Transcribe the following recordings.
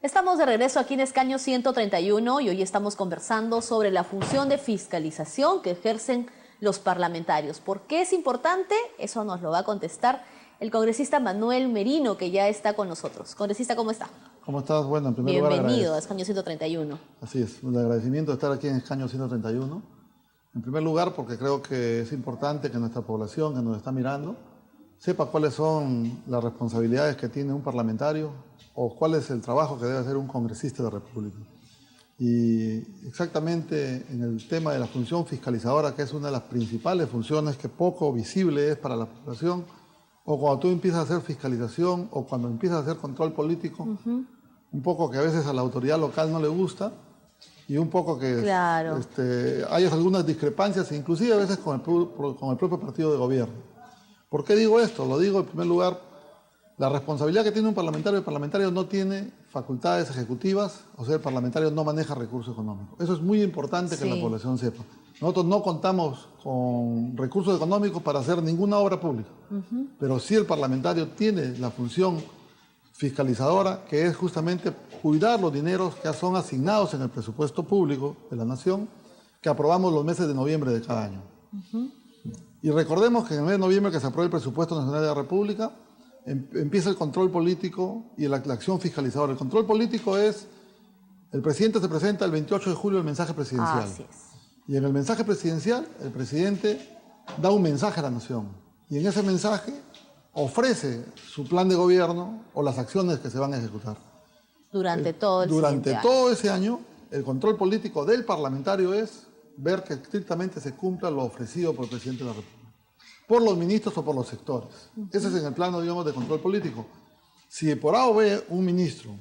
Estamos de regreso aquí en Escaño 131 y hoy estamos conversando sobre la función de fiscalización que ejercen los parlamentarios. ¿Por qué es importante? Eso nos lo va a contestar el congresista Manuel Merino, que ya está con nosotros. Congresista, ¿cómo está? ¿Cómo estás? Bueno, en primer lugar, bienvenido a Escaño 131. Así es, un agradecimiento de estar aquí en Escaño 131. En primer lugar, porque creo que es importante que nuestra población que nos está mirando sepa cuáles son las responsabilidades que tiene un parlamentario o cuál es el trabajo que debe hacer un congresista de la República. Y exactamente en el tema de la función fiscalizadora, que es una de las principales funciones que poco visible es para la población, o cuando tú empiezas a hacer fiscalización o cuando empiezas a hacer control político, un poco que a veces a la autoridad local no le gusta y un poco que claro, hay algunas discrepancias, inclusive a veces con el propio partido de gobierno. ¿Por qué digo esto? Lo digo en primer lugar, la responsabilidad que tiene un parlamentario, el parlamentario no tiene facultades ejecutivas, o sea, el parlamentario no maneja recursos económicos. Eso es muy importante que la población sepa. Nosotros no contamos con recursos económicos para hacer ninguna obra pública, pero sí el parlamentario tiene la función fiscalizadora, que es justamente cuidar los dineros que son asignados en el presupuesto público de la nación, que aprobamos los meses de noviembre de cada año. Y recordemos que en el mes de noviembre que se aprueba el presupuesto nacional de la República, empieza el control político y la acción fiscalizadora. El control político es, el presidente se presenta el 28 de julio el mensaje presidencial. Así es. Y en el mensaje presidencial, el presidente da un mensaje a la nación. Y en ese mensaje ofrece su plan de gobierno o las acciones que se van a ejecutar. Durante todo ese año, el control político del parlamentario es ver que estrictamente se cumpla lo ofrecido por el presidente de la República, por los ministros o por los sectores. Ese es en el plano, digamos, de control político. Si por A o B un ministro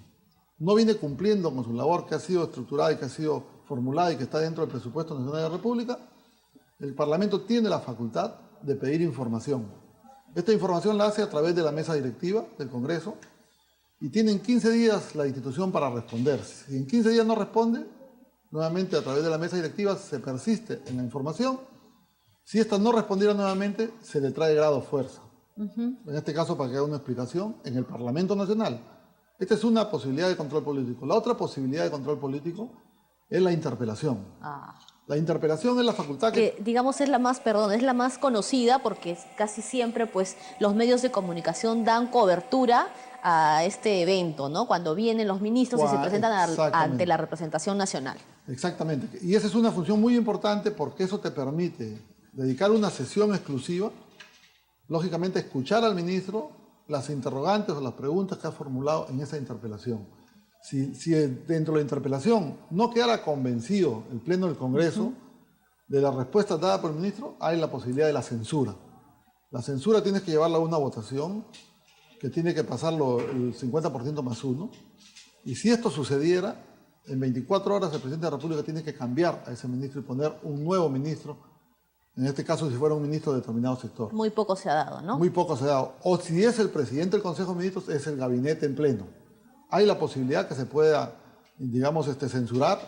no viene cumpliendo con su labor que ha sido estructurada y que ha sido formulada y que está dentro del presupuesto nacional de la República, el Parlamento tiene la facultad de pedir información. Esta información la hace a través de la mesa directiva del Congreso y tienen 15 días la institución para responder. Si en 15 días no responde, nuevamente a través de la mesa directiva se persiste en la información. Si esta no respondiera nuevamente, se le trae grado fuerza. En este caso, para que haga una explicación, en el Parlamento Nacional. Esta es una posibilidad de control político. La otra posibilidad de control político es la interpelación. La interpelación es la facultad que digamos, es la más conocida porque casi siempre pues, los medios de comunicación dan cobertura a este evento, ¿no? Cuando vienen los ministros y se presentan ante la representación nacional. Exactamente. Y esa es una función muy importante porque eso te permite dedicar una sesión exclusiva, lógicamente escuchar al ministro las interrogantes o las preguntas que ha formulado en esa interpelación. Si dentro de la interpelación no quedara convencido el Pleno del Congreso de las respuestas dadas por el ministro, hay la posibilidad de la censura. La censura tienes que llevarla a una votación que tiene que pasarlo el 50% más uno. Y si esto sucediera, en 24 horas el presidente de la República tiene que cambiar a ese ministro y poner un nuevo ministro, en este caso si fuera un ministro de determinado sector. Muy poco se ha dado, ¿no? Muy poco se ha dado. O si es el presidente del Consejo de Ministros, es el gabinete en pleno. Hay la posibilidad que se pueda, digamos, censurar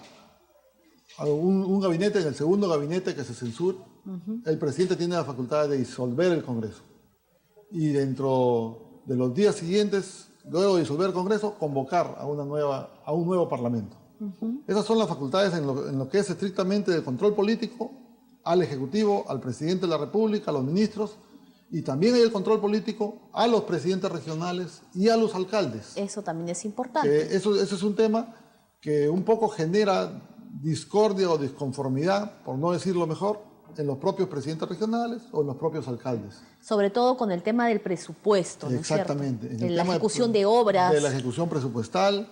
a un gabinete, en el segundo gabinete que se censure, el presidente tiene la facultad de disolver el Congreso. Y dentro de los días siguientes, luego de disolver el Congreso, convocar a un nuevo Parlamento. Esas son las facultades en lo que es estrictamente de control político al Ejecutivo, al Presidente de la República, a los ministros, y también hay el control político a los presidentes regionales y a los alcaldes. Eso también es importante. Eso es un tema que un poco genera discordia o disconformidad, por no decirlo mejor, en los propios presidentes regionales o en los propios alcaldes. Sobre todo con el tema del presupuesto, ¿no es cierto? Exactamente. En la ejecución de obras. De la ejecución presupuestal,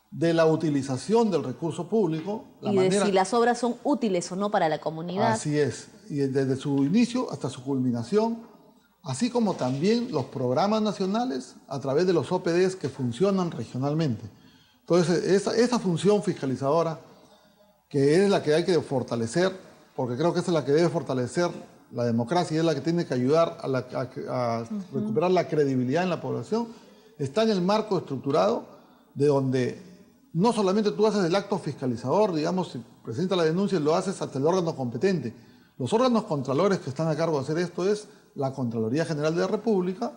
de la utilización del recurso público. De si las obras son útiles o no para la comunidad. Así es. Y desde su inicio hasta su culminación, así como también los programas nacionales a través de los OPDs que funcionan regionalmente. Entonces, esa función fiscalizadora, que es la que hay que fortalecer, porque creo que esa es la que debe fortalecer la democracia y es la que tiene que ayudar a recuperar la credibilidad en la población, está en el marco estructurado de donde no solamente tú haces el acto fiscalizador, digamos, si presentas la denuncia y lo haces hasta el órgano competente. Los órganos contralores que están a cargo de hacer esto es la Contraloría General de la República,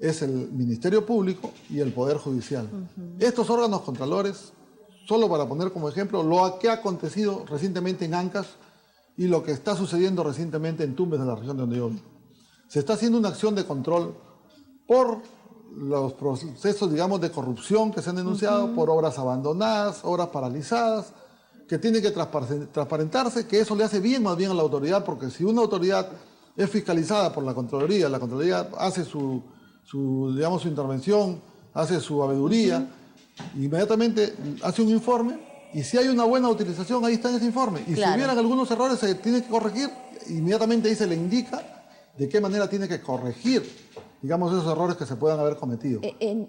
es el Ministerio Público y el Poder Judicial. Estos órganos contralores, solo para poner como ejemplo lo que ha acontecido recientemente en Ancash y lo que está sucediendo recientemente en Tumbes, de la región de donde yo vivo. Se está haciendo una acción de control por los procesos, digamos, de corrupción que se han denunciado, por obras abandonadas, obras paralizadas, que tiene que transparentarse, que eso le hace bien más bien a la autoridad, porque si una autoridad es fiscalizada por la Contraloría hace su intervención, hace su abeduría, inmediatamente hace un informe, y si hay una buena utilización, ahí está en ese informe. Y claro, si hubieran algunos errores, se tiene que corregir, inmediatamente ahí se le indica de qué manera tiene que corregir, digamos, esos errores que se puedan haber cometido.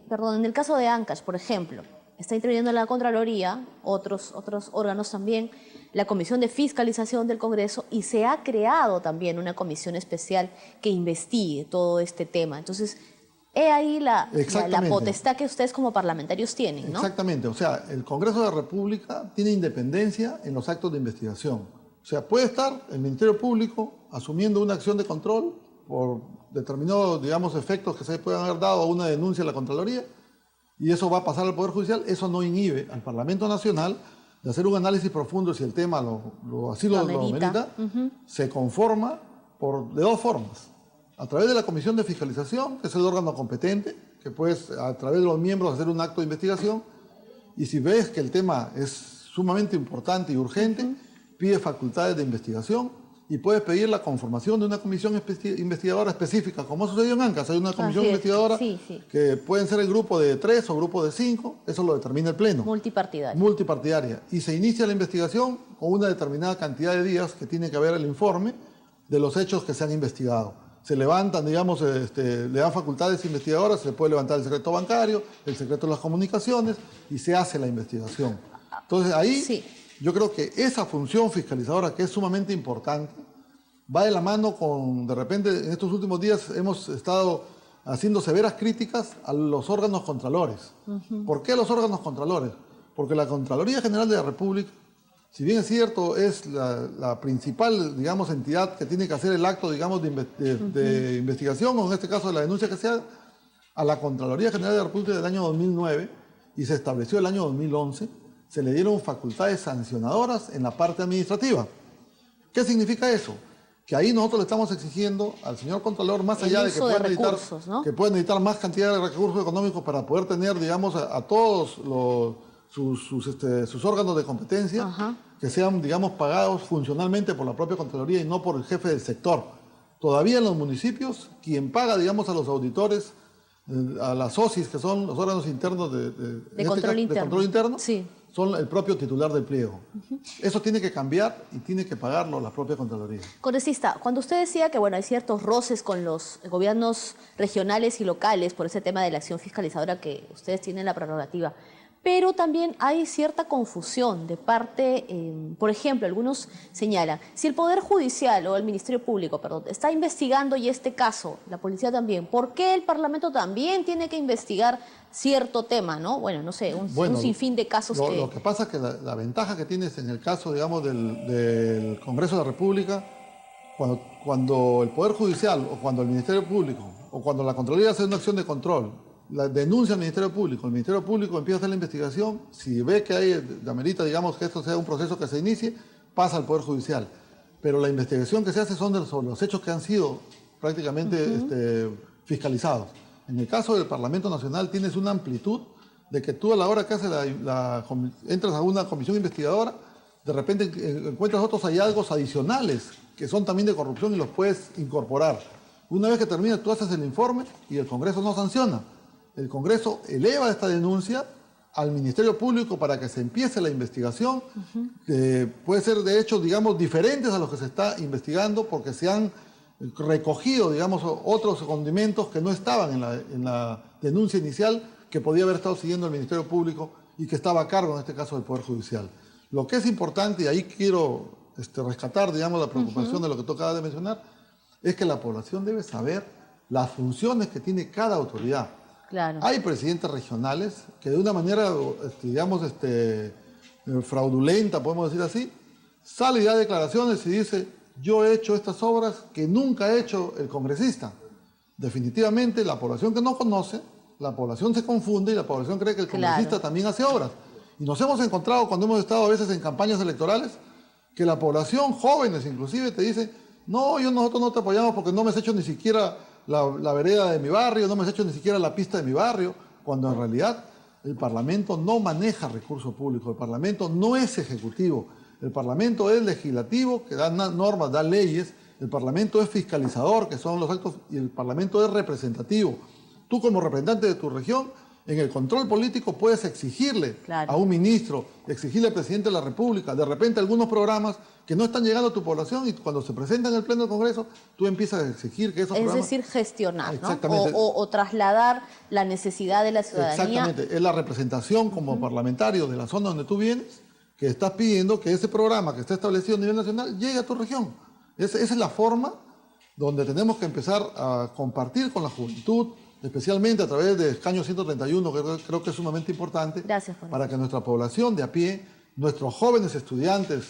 Perdón, en el caso de Ancash, por ejemplo, está interviniendo la Contraloría, otros órganos también, la Comisión de Fiscalización del Congreso, y se ha creado también una comisión especial que investigue todo este tema. Entonces, he ahí la potestad que ustedes como parlamentarios tienen, ¿no? Exactamente. O sea, el Congreso de la República tiene independencia en los actos de investigación. O sea, puede estar el Ministerio Público asumiendo una acción de control por determinados, digamos, efectos que se puedan haber dado a una denuncia a la Contraloría, y eso va a pasar al Poder Judicial. Eso no inhibe al Parlamento Nacional de hacer un análisis profundo si el tema así lo amerita. Se conforma de dos formas. A través de la Comisión de Fiscalización, que es el órgano competente, que puedes a través de los miembros hacer un acto de investigación, y si ves que el tema es sumamente importante y urgente, pide facultades de investigación y puedes pedir la conformación de una comisión investigadora específica, como sucedió en Ancash. Hay una comisión investigadora que pueden ser el grupo de 3 o grupo de 5, eso lo determina el Pleno. Multipartidaria. Y se inicia la investigación con una determinada cantidad de días que tiene que haber el informe de los hechos que se han investigado. Se levantan, digamos, le dan facultades investigadoras, se le puede levantar el secreto bancario, el secreto de las comunicaciones, y se hace la investigación. Entonces ahí yo creo que esa función fiscalizadora, que es sumamente importante, va de la mano con, de repente, en estos últimos días hemos estado haciendo severas críticas a los órganos contralores. ¿Por qué los órganos contralores? Porque la Contraloría General de la República, si bien es cierto, es la principal, digamos, entidad que tiene que hacer el acto, digamos, de investigación, o en este caso de la denuncia que se haga, a la Contraloría General de la República del año 2009, y se estableció el año 2011, se le dieron facultades sancionadoras en la parte administrativa. ¿Qué significa eso? Que ahí nosotros le estamos exigiendo al señor Contralor, más allá de que puedan necesitar más cantidad de recursos económicos para poder tener, digamos, a todos sus órganos de competencia, que sean, digamos, pagados funcionalmente por la propia Contraloría y no por el jefe del sector. Todavía en los municipios, quien paga, digamos, a los auditores, a las OSIs, que son los órganos internos de control interno, son el propio titular del pliego. Eso tiene que cambiar y tiene que pagarlo la propia Contraloría. Congresista, cuando usted decía que bueno, hay ciertos roces con los gobiernos regionales y locales por ese tema de la acción fiscalizadora que ustedes tienen la prerrogativa, pero también hay cierta confusión de parte, por ejemplo, algunos señalan, si el Poder Judicial o el Ministerio Público, está investigando y este caso, la policía también, ¿por qué el Parlamento también tiene que investigar cierto tema, no? Bueno, no sé, un sinfín de casos que... Lo que pasa es que la ventaja que tienes en el caso, digamos, del Congreso de la República, cuando el Poder Judicial o cuando el Ministerio Público o cuando la Contraloría hace una acción de control, la denuncia al Ministerio Público, el Ministerio Público empieza a hacer la investigación, si ve que hay, amerita, digamos, que esto sea un proceso que se inicie, pasa al Poder Judicial. Pero la investigación que se hace son sobre los hechos que han sido prácticamente fiscalizados. En el caso del Parlamento Nacional tienes una amplitud de que tú a la hora que haces entras a una comisión investigadora, de repente encuentras otros hallazgos adicionales que son también de corrupción y los puedes incorporar. Una vez que termina, tú haces el informe y el Congreso no sanciona. El Congreso eleva esta denuncia al Ministerio Público para que se empiece la investigación, que puede ser de hechos, digamos, diferentes a los que se está investigando porque se han recogido, digamos, otros condimentos que no estaban en la denuncia inicial que podía haber estado siguiendo el Ministerio Público y que estaba a cargo, en este caso, del Poder Judicial. Lo que es importante, y ahí quiero rescatar, digamos, la preocupación de lo que tú acabas de mencionar, es que la población debe saber las funciones que tiene cada autoridad. Claro. Hay presidentes regionales que de una manera, digamos, fraudulenta, podemos decir así, sale y da declaraciones y dice: yo he hecho estas obras que nunca ha hecho el congresista. Definitivamente la población que no conoce, la población se confunde y la población cree que el congresista también hace obras. Y nos hemos encontrado cuando hemos estado a veces en campañas electorales que la población, jóvenes inclusive, te dicen, no, nosotros no te apoyamos porque no me has hecho ni siquiera la vereda de mi barrio, no me has hecho ni siquiera la pista de mi barrio, cuando en realidad el Parlamento no maneja recursos públicos, el Parlamento no es ejecutivo, el Parlamento es legislativo, que da normas, da leyes, el Parlamento es fiscalizador, que son los actos, y el Parlamento es representativo. Tú como representante de tu región, en el control político puedes exigirle a un ministro, exigirle al presidente de la República, de repente algunos programas que no están llegando a tu población y cuando se presentan en el Pleno del Congreso, tú empiezas a exigir que esos programas... Es decir, gestionar, ¿no? O trasladar la necesidad de la ciudadanía. Exactamente, es la representación como parlamentario de la zona donde tú vienes, que estás pidiendo que ese programa que está establecido a nivel nacional llegue a tu región. Esa es la forma donde tenemos que empezar a compartir con la juventud, especialmente a través de Escaño 131, que creo que es sumamente importante, para que nuestra población de a pie, nuestros jóvenes estudiantes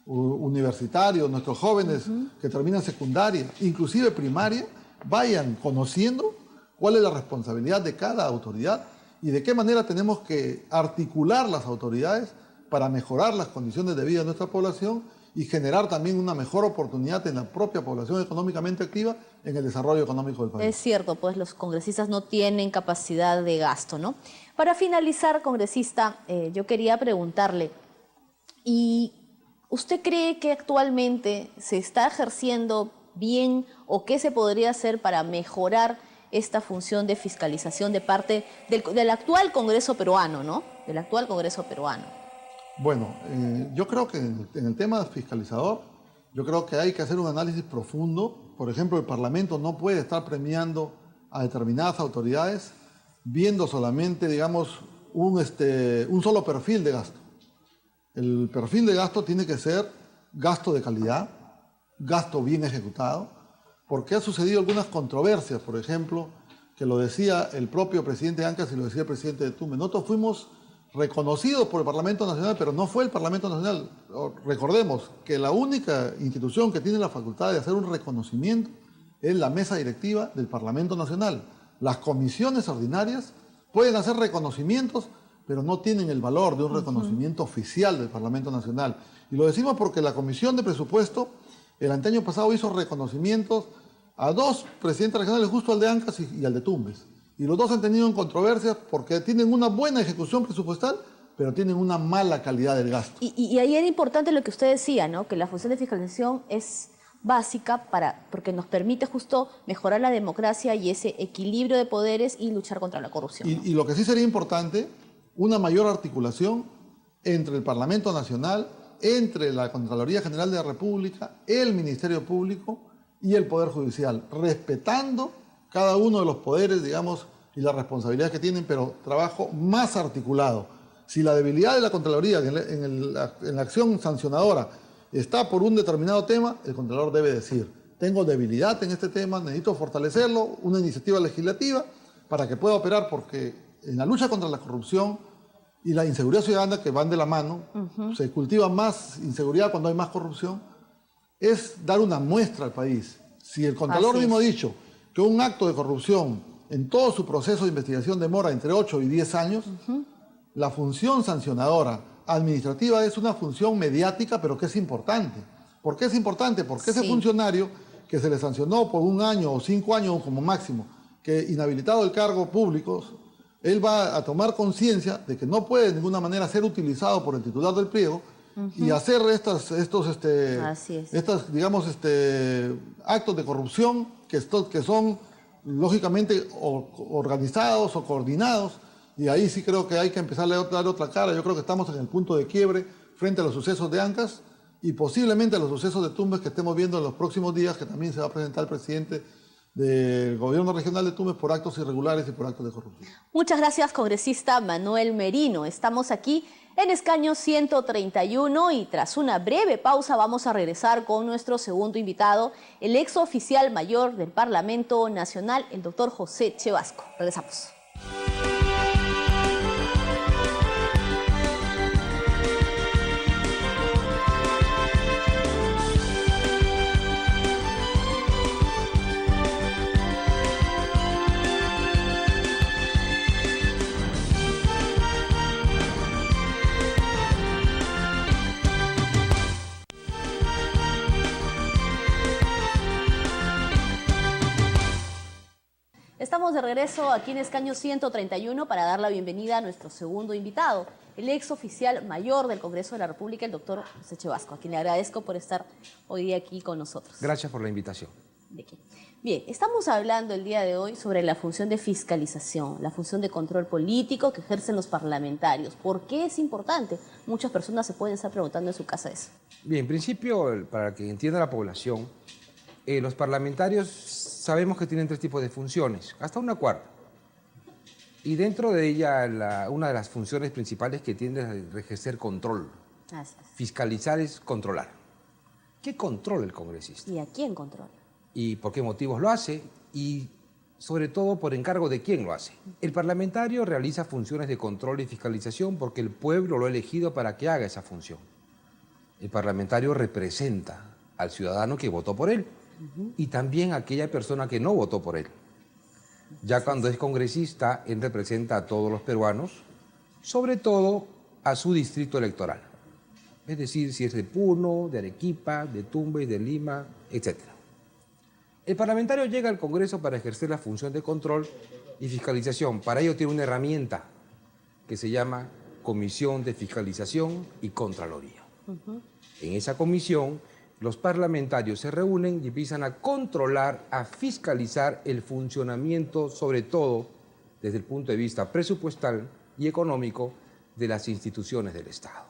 universitarios, nuestros jóvenes que terminan secundaria, inclusive primaria, vayan conociendo cuál es la responsabilidad de cada autoridad y de qué manera tenemos que articular las autoridades para mejorar las condiciones de vida de nuestra población y generar también una mejor oportunidad en la propia población económicamente activa en el desarrollo económico del país. Es cierto, pues los congresistas no tienen capacidad de gasto, ¿no? Para finalizar, congresista, yo quería preguntarle, ¿y usted cree que actualmente se está ejerciendo bien o qué se podría hacer para mejorar esta función de fiscalización de parte del actual Congreso peruano, ¿no? Del actual Congreso peruano. Bueno, yo creo que en el tema fiscalizador, yo creo que hay que hacer un análisis profundo. Por ejemplo, el Parlamento no puede estar premiando a determinadas autoridades viendo solamente, digamos, un solo perfil de gasto. El perfil de gasto tiene que ser gasto de calidad, gasto bien ejecutado, porque ha sucedido algunas controversias, por ejemplo, que lo decía el propio presidente Ancas y lo decía el presidente de Tumbes. Nosotros fuimos reconocidos por el Parlamento Nacional, pero no fue el Parlamento Nacional. Recordemos que la única institución que tiene la facultad de hacer un reconocimiento es la mesa directiva del Parlamento Nacional. Las comisiones ordinarias pueden hacer reconocimientos, pero no tienen el valor de un reconocimiento oficial del Parlamento Nacional. Y lo decimos porque la Comisión de Presupuesto el año pasado hizo reconocimientos a dos presidentes regionales, justo al de Ancas y al de Tumbes. Y los dos han tenido controversias porque tienen una buena ejecución presupuestal, pero tienen una mala calidad del gasto. Y ahí era importante lo que usted decía, ¿no? Que la función de fiscalización es básica porque nos permite justo mejorar la democracia y ese equilibrio de poderes y luchar contra la corrupción. Y lo que sí sería importante, una mayor articulación entre el Parlamento Nacional, entre la Contraloría General de la República, el Ministerio Público y el Poder Judicial, respetando cada uno de los poderes, digamos, y las responsabilidades que tienen, pero trabajo más articulado. Si la debilidad de la Contraloría en la acción sancionadora está por un determinado tema, el Contralor debe decir, tengo debilidad en este tema, necesito fortalecerlo, una iniciativa legislativa para que pueda operar, porque en la lucha contra la corrupción y la inseguridad ciudadana, que van de la mano, se cultiva más inseguridad cuando hay más corrupción, es dar una muestra al país. Si el Contralor mismo ha dicho que un acto de corrupción en todo su proceso de investigación demora entre 8 y 10 años, la función sancionadora administrativa es una función mediática, pero que es importante. ¿Por qué es importante? Porque ese funcionario que se le sancionó por 1 año o 5 años como máximo, que inhabilitado del cargo público, él va a tomar conciencia de que no puede de ninguna manera ser utilizado por el titular del pliego y hacer estos digamos, actos de corrupción que son lógicamente organizados o coordinados, y ahí sí creo que hay que empezar a dar otra cara. Yo creo que estamos en el punto de quiebre frente a los sucesos de Ancas y posiblemente a los sucesos de Tumbes que estemos viendo en los próximos días, que también se va a presentar el presidente del gobierno regional de Tumbes por actos irregulares y por actos de corrupción. Muchas gracias, congresista Manuel Merino. Estamos aquí en Escaño 131 y tras una breve pausa vamos a regresar con nuestro segundo invitado, el ex oficial mayor del Parlamento Nacional, el doctor José Chevasco. Regresamos. estamos de regreso aquí en Escaño 131 para dar la bienvenida a nuestro segundo invitado, el ex oficial mayor del Congreso de la República, el doctor José Chevasco, a quien le agradezco por estar hoy día aquí con nosotros. Gracias por la invitación. ¿De qué? Bien, estamos hablando el día de hoy sobre la función de fiscalización, la función de control político que ejercen los parlamentarios. ¿Por qué es importante? Muchas personas se pueden estar preguntando en su casa eso. Bien, en principio, para que entienda la población, los parlamentarios sabemos que tienen 3 tipos de funciones, hasta una cuarta. Y dentro de ella, una de las funciones principales que tiene es ejercer control. Así es. Fiscalizar es controlar. ¿Qué controla el congresista? ¿Y a quién controla? ¿Y por qué motivos lo hace? Y sobre todo, por encargo de quién lo hace. El parlamentario realiza funciones de control y fiscalización porque el pueblo lo ha elegido para que haga esa función. El parlamentario representa al ciudadano que votó por él y también a aquella persona que no votó por él. Ya cuando es congresista, él representa a todos los peruanos, sobre todo a su distrito electoral. Es decir, si es de Puno, de Arequipa, de Tumbes, de Lima, etc. El parlamentario llega al Congreso para ejercer la función de control y fiscalización. Para ello tiene una herramienta que se llama Comisión de Fiscalización y Contraloría. En esa comisión, los parlamentarios se reúnen y empiezan a controlar, a fiscalizar el funcionamiento, sobre todo desde el punto de vista presupuestal y económico, de las instituciones del Estado.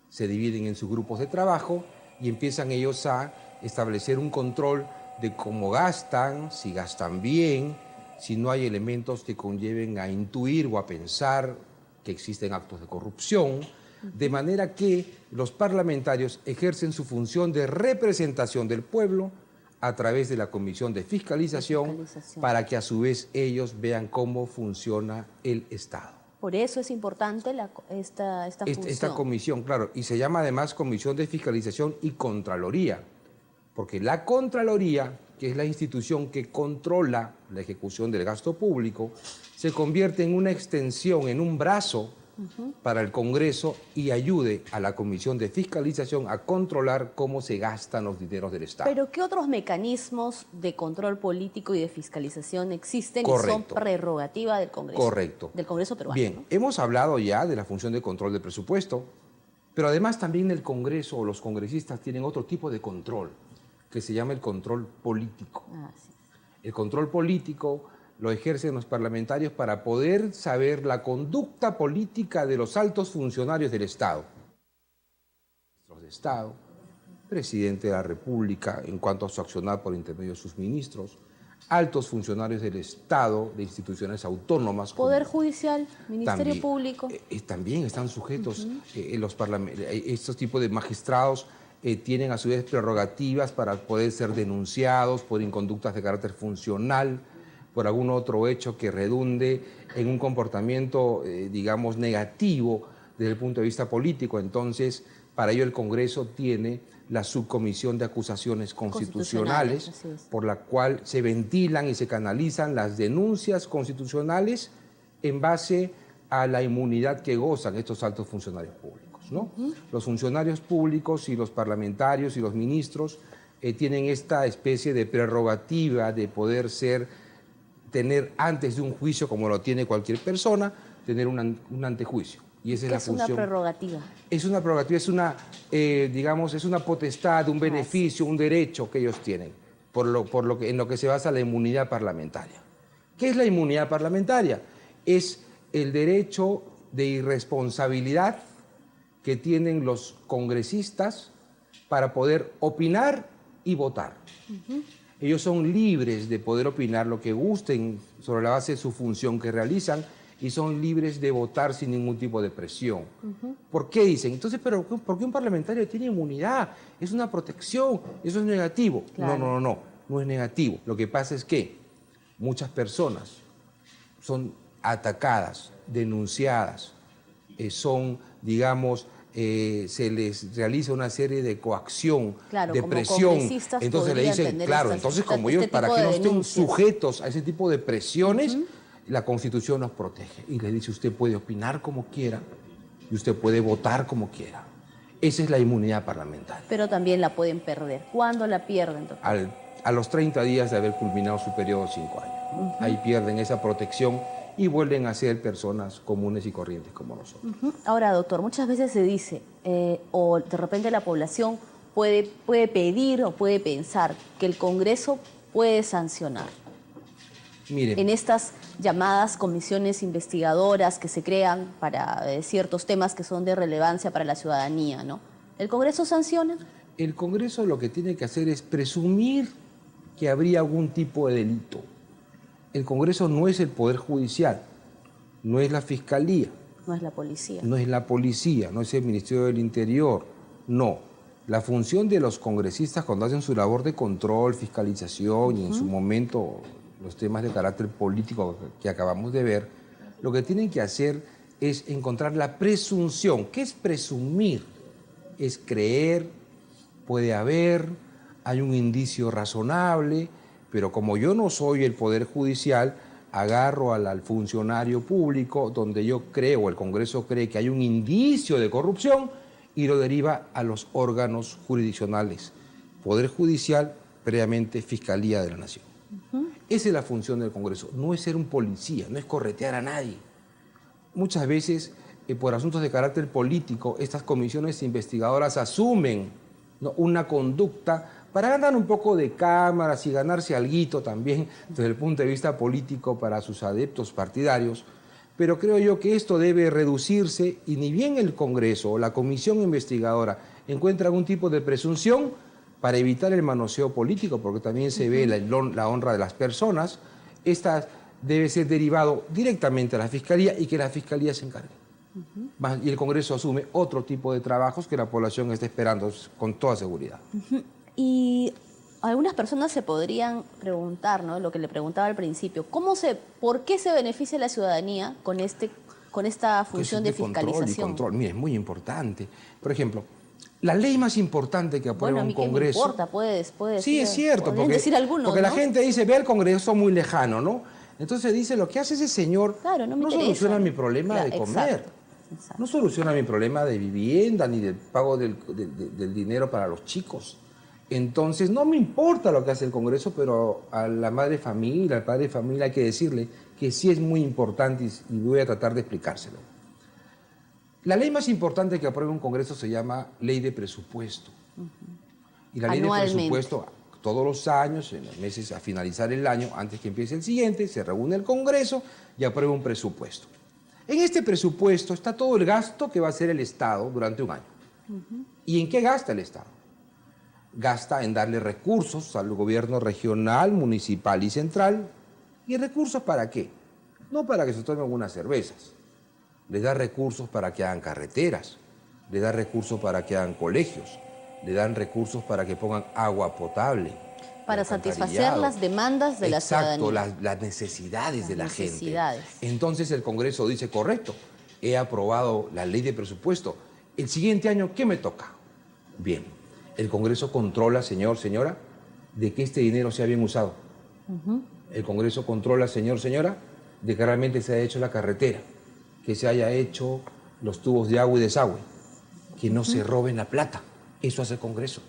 Se dividen en sus grupos de trabajo y empiezan ellos a establecer un control de cómo gastan, si gastan bien, si no hay elementos que conlleven a intuir o a pensar que existen actos de corrupción, de manera que los parlamentarios ejercen su función de representación del pueblo a través de la Comisión de Fiscalización, para que a su vez ellos vean cómo funciona el Estado. Por eso es importante esta función. Esta comisión, claro, y se llama además Comisión de Fiscalización y Contraloría, porque la Contraloría, que es la institución que controla la ejecución del gasto público, se convierte en una extensión, en un brazo para el Congreso y ayude a la Comisión de Fiscalización a controlar cómo se gastan los dineros del Estado. ¿Pero qué otros mecanismos de control político y de fiscalización existen y son prerrogativa del Congreso? Correcto. Del Congreso peruano. Bien, ¿no? Hemos hablado ya de la función de control del presupuesto, pero además también el Congreso o los congresistas tienen otro tipo de control, que se llama el control político. Sí. El control político lo ejercen los parlamentarios para poder saber la conducta política de los altos funcionarios del Estado. Ministros de Estado, presidente de la República en cuanto a su accionar por intermedio de sus ministros, altos funcionarios del Estado, de instituciones autónomas. Poder Judicial, Ministerio Público. También están sujetos, estos tipos de magistrados tienen a su vez prerrogativas para poder ser denunciados por inconductas de carácter funcional, por algún otro hecho que redunde en un comportamiento, digamos, negativo desde el punto de vista político. Entonces, para ello el Congreso tiene la subcomisión de acusaciones constitucionales, por la cual se ventilan y se canalizan las denuncias constitucionales en base a la inmunidad que gozan estos altos funcionarios públicos, ¿no? Los funcionarios públicos y los parlamentarios y los ministros tienen esta especie de prerrogativa de poder tener antes de un juicio, como lo tiene cualquier persona, tener un antejuicio. Y esa es la función. ¿Es una prerrogativa? Es una prerrogativa, digamos, es una potestad, un beneficio, un derecho que ellos tienen, en lo que se basa la inmunidad parlamentaria. ¿Qué es la inmunidad parlamentaria? Es el derecho de irresponsabilidad que tienen los congresistas para poder opinar y votar. Ellos son libres de poder opinar lo que gusten sobre la base de su función que realizan y son libres de votar sin ningún tipo de presión. ¿Por qué dicen? Entonces, ¿pero por qué un parlamentario tiene inmunidad? Es una protección, eso es negativo. Claro. No es negativo. Lo que pasa es que muchas personas son atacadas, denunciadas, son, digamos, se les realiza una serie de coacción, de presión. Entonces le dicen, claro, entonces como ellos, para que no estén sujetos a ese tipo de presiones, la Constitución nos protege y le dice, usted puede opinar como quiera y usted puede votar como quiera. Esa es la inmunidad parlamentaria. Pero también la pueden perder. ¿Cuándo la pierden, doctor? a los 30 días de haber culminado su periodo de 5 años. Ahí pierden esa protección y vuelven a ser personas comunes y corrientes como nosotros. Ahora, doctor, muchas veces se dice, o de repente la población puede pedir o puede pensar que el Congreso puede sancionar. Miren, En estas llamadas comisiones investigadoras que se crean para ciertos temas que son de relevancia para la ciudadanía, ¿no? ¿El Congreso sanciona? el Congreso lo que tiene que hacer es presumir que habría algún tipo de delito. El Congreso no es el Poder Judicial, no es la Fiscalía, No es la policía. no es la Policía, no es el Ministerio del Interior, no. La función de los congresistas cuando hacen su labor de control, fiscalización y en su momento los temas de carácter político que acabamos de ver, lo que tienen que hacer es encontrar la presunción. ¿Qué es presumir? Es creer, puede haber, hay un indicio razonable, pero como yo no soy el Poder Judicial, agarro al funcionario público donde yo creo, el Congreso cree que hay un indicio de corrupción y lo deriva a los órganos jurisdiccionales, Poder Judicial, previamente Fiscalía de la Nación. Esa es la función del Congreso, no es ser un policía, no es corretear a nadie. Muchas veces, por asuntos de carácter político, estas comisiones investigadoras asumen, ¿no?, una conducta para ganar un poco de cámaras y ganarse alguito también desde el punto de vista político para sus adeptos partidarios. Pero creo yo que esto debe reducirse y ni bien el Congreso o la comisión investigadora encuentra algún tipo de presunción para evitar el manoseo político, porque también se ve la honra de las personas, esta debe ser derivado directamente a la Fiscalía y que la Fiscalía se encargue. Y el Congreso asume otro tipo de trabajos que la población está esperando con toda seguridad. Y algunas personas se podrían preguntar, ¿no?, lo que le preguntaba al principio, ¿por qué se beneficia la ciudadanía con esta función de fiscalización? Control. Mire, es muy importante. Por ejemplo, la ley más importante que aprueba un Congreso... No importa, puede Sí, es cierto, decir algunos, porque ¿no? la gente dice, ve al Congreso muy lejano, ¿no? Entonces dice, lo que hace ese señor Claro, no me interesa. soluciona mi problema de comer, Exacto. no soluciona mi problema de vivienda, ni del pago del dinero para los chicos. Entonces, no me importa lo que hace el Congreso, pero a la madre de familia, al padre de familia hay que decirle que sí es muy importante y voy a tratar de explicárselo. La ley más importante que aprueba un Congreso se llama Ley de Presupuesto. Y la Ley de Presupuesto, todos los años, en los meses a finalizar el año, antes que empiece el siguiente, se reúne el Congreso y aprueba un presupuesto. En este presupuesto está todo el gasto que va a hacer el Estado durante un año. ¿Y en qué gasta el Estado? Gasta en darle recursos al gobierno regional, municipal y central. ¿Y recursos para qué? No para que se tomen algunas cervezas. Les da recursos para que hagan carreteras, les da recursos para que hagan colegios, le dan recursos para que pongan agua potable. Para satisfacer las demandas de la ciudadanía. Exacto, las necesidades de la gente. Entonces el Congreso dice, correcto, he aprobado la ley de presupuesto. El siguiente año, ¿qué me toca? Bien, el Congreso controla, señor, señora, de que este dinero sea bien usado. El Congreso controla, señor, señora, de que realmente se haya hecho la carretera, que se haya hecho los tubos de agua y desagüe, que no se roben la plata. Eso hace el Congreso.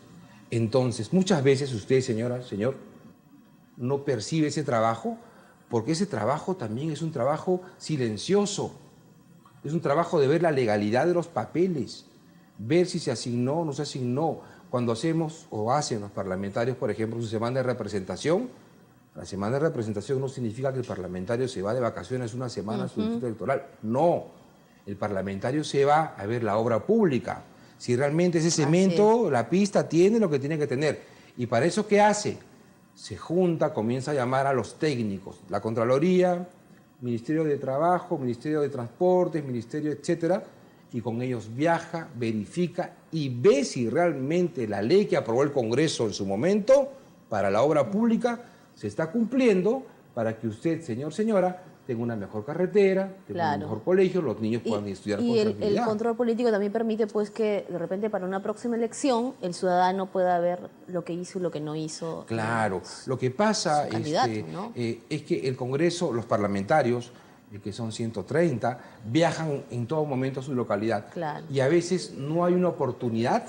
Entonces, muchas veces usted, señora, señor, no percibe ese trabajo porque ese trabajo también es un trabajo silencioso. Es un trabajo de ver la legalidad de los papeles, ver si se asignó o no se asignó. Cuando hacemos o hacen los parlamentarios, por ejemplo, su semana de representación, la semana de representación no significa que el parlamentario se va de vacaciones una semana a su distrito electoral. No, el parlamentario se va a ver la obra pública. Si realmente ese cemento, la pista, tiene lo que tiene que tener. Y para eso, ¿qué hace? Se junta, comienza a llamar a los técnicos, la Contraloría, Ministerio de Trabajo, Ministerio de Transportes, Ministerio, etcétera, y con ellos viaja, verifica y ve si realmente la ley que aprobó el Congreso en su momento para la obra pública se está cumpliendo para que usted, señor, señora, tenga una mejor carretera, tenga un mejor colegio, los niños puedan estudiar con tranquilidad. Y el control político también permite pues que de repente para una próxima elección el ciudadano pueda ver lo que hizo y lo que no hizo. Claro, lo que pasa ¿no? Es que el Congreso, los parlamentarios, que son 130, viajan en todo momento a su localidad. Claro. Y a veces no hay una oportunidad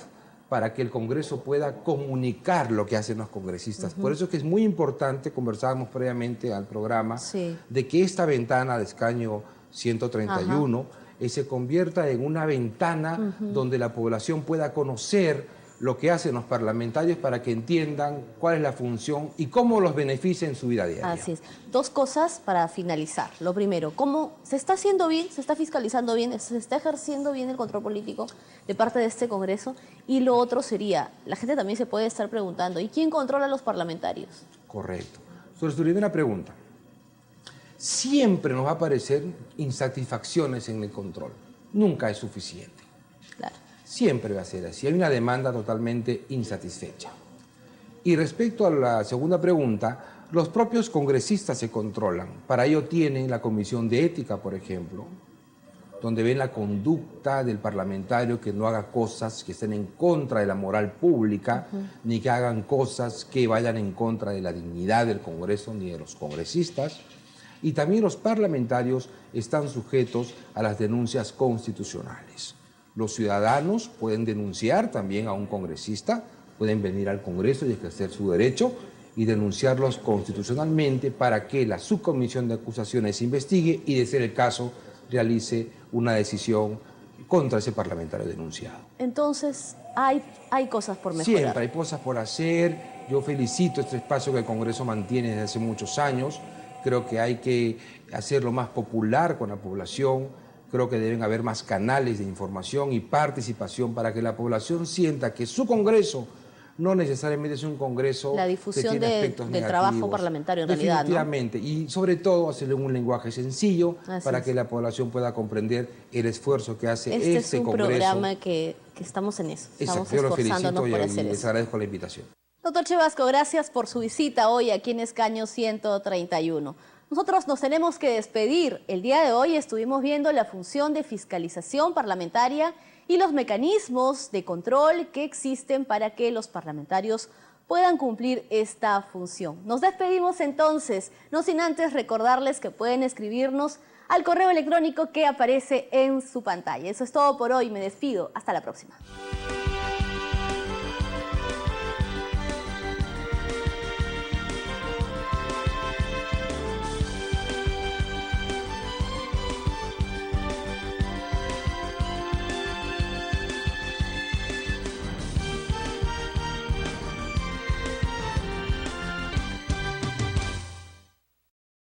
para que el Congreso pueda comunicar lo que hacen los congresistas. Por eso es que es muy importante, conversábamos previamente al programa, de que esta ventana de escaño 131 se convierta en una ventana donde la población pueda conocer lo que hacen los parlamentarios para que entiendan cuál es la función y cómo los beneficia en su vida diaria. Así es. Dos cosas para finalizar. Lo primero, ¿cómo se está haciendo bien, se está fiscalizando bien, se está ejerciendo bien el control político de parte de este Congreso? Y lo otro sería, la gente también se puede estar preguntando, ¿y quién controla a los parlamentarios? Correcto. Sobre su primera pregunta, siempre nos va a aparecer insatisfacciones en el control. Nunca es suficiente. Claro. Siempre va a ser así. Hay una demanda totalmente insatisfecha. Y respecto a la segunda pregunta, los propios congresistas se controlan. Para ello tienen la Comisión de Ética, por ejemplo, donde ven la conducta del parlamentario que no haga cosas que estén en contra de la moral pública, ni que hagan cosas que vayan en contra de la dignidad del Congreso ni de los congresistas. Y también los parlamentarios están sujetos a las denuncias constitucionales. Los ciudadanos pueden denunciar también a un congresista, pueden venir al Congreso y ejercer su derecho y denunciarlos constitucionalmente para que la subcomisión de acusaciones investigue y, de ser el caso, realice una decisión contra ese parlamentario denunciado. Entonces, hay cosas por mejorar. Siempre hay cosas por hacer. Yo felicito este espacio que el Congreso mantiene desde hace muchos años. Creo que hay que hacerlo más popular con la población. Creo que deben haber más canales de información y participación para que la población sienta que su Congreso no necesariamente es un Congreso la difusión que tiene aspectos del negativos. trabajo parlamentario en realidad, Definitivamente, ¿no? Y sobre todo hacerle un lenguaje sencillo para que la población pueda comprender el esfuerzo que hace este Congreso. Este es un programa que estamos en eso. Estamos esforzándonos por hacer eso. Les agradezco la invitación. Doctor Chevasco, gracias por su visita hoy aquí en Escaño 131. Nosotros nos tenemos que despedir. El día de hoy estuvimos viendo la función de fiscalización parlamentaria y los mecanismos de control que existen para que los parlamentarios puedan cumplir esta función. Nos despedimos entonces, no sin antes recordarles que pueden escribirnos al correo electrónico que aparece en su pantalla. Eso es todo por hoy. Me despido. Hasta la próxima.